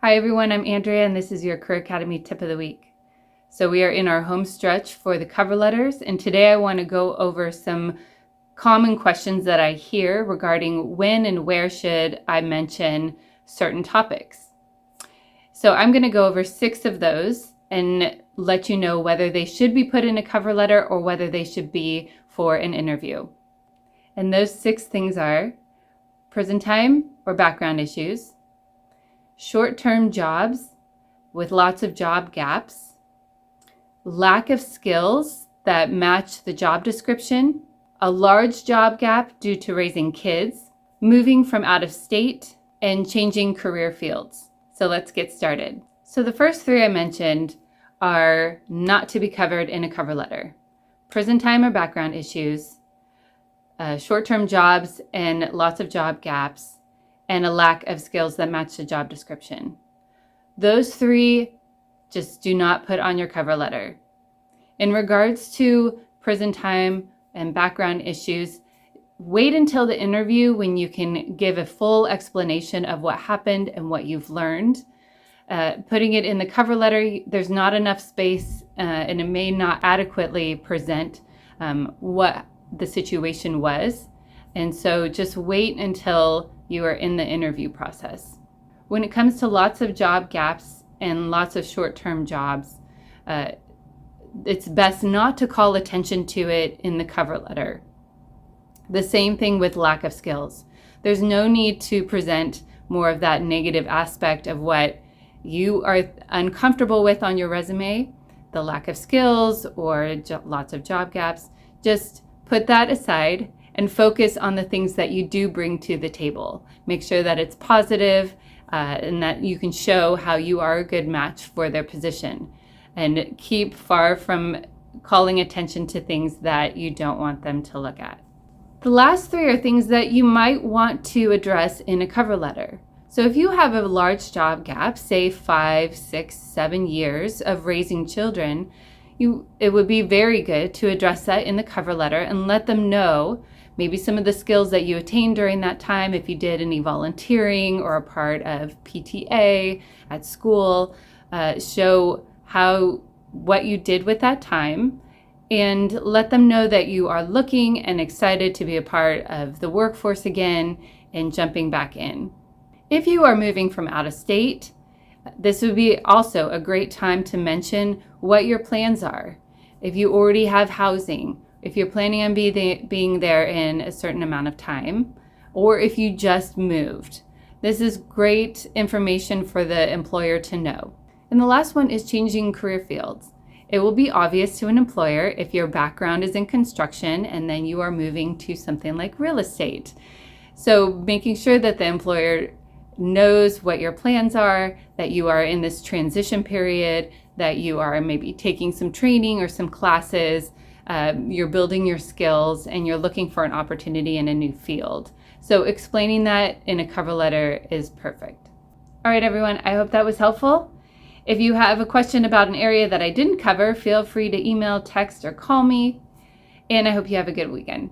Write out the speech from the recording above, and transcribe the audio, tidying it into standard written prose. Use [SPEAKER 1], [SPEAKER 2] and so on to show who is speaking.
[SPEAKER 1] Hi everyone, I'm Andrea and this is your Career Academy Tip of the Week. So we are in our home stretch for the cover letters, and today I want to go over some common questions that I hear regarding when and where should I mention certain topics. So I'm going to go over 6 of those and let you know whether they should be put in a cover letter or whether they should be for an interview. And those 6 things are prison time or background issues, short-term jobs with lots of job gaps, lack of skills that match the job description, a large job gap due to raising kids, moving from out of state, and changing career fields. So let's get started. So the first 3 I mentioned are not to be covered in a cover letter: prison time or background issues, short-term jobs and lots of job gaps, and a lack of skills that match the job description. Those 3 just do not put on your cover letter. In regards to prison time and background issues, wait until the interview when you can give a full explanation of what happened and what you've learned. Putting it in the cover letter, there's not enough space and it may not adequately present what the situation was. And so just wait until you are in the interview process. When it comes to lots of job gaps and lots of short-term jobs, it's best not to call attention to it in the cover letter. The same thing with lack of skills. There's no need to present more of that negative aspect of what you are uncomfortable with on your resume, the lack of skills or lots of job gaps. Just put that aside and focus on the things that you do bring to the table. Make sure that it's positive and that you can show how you are a good match for their position. And keep far from calling attention to things that you don't want them to look at. The last 3 are things that you might want to address in a cover letter. So if you have a large job gap, say 5, 6, 7 years of raising children, it would be very good to address that in the cover letter and let them know maybe some of the skills that you attained during that time, if you did any volunteering or a part of PTA at school, show what you did with that time, and let them know that you are looking and excited to be a part of the workforce again and jumping back in. If you are moving from out of state, this would be also a great time to mention what your plans are. If you already have housing, if you're planning on being there in a certain amount of time, or if you just moved. This is great information for the employer to know. And the last one is changing career fields. It will be obvious to an employer if your background is in construction and then you are moving to something like real estate. So making sure that the employer knows what your plans are, that you are in this transition period, that you are maybe taking some training or some classes, you're building your skills, and you're looking for an opportunity in a new field. So explaining that in a cover letter is perfect. All right, everyone, I hope that was helpful. If you have a question about an area that I didn't cover, feel free to email, text, or call me. And I hope you have a good weekend.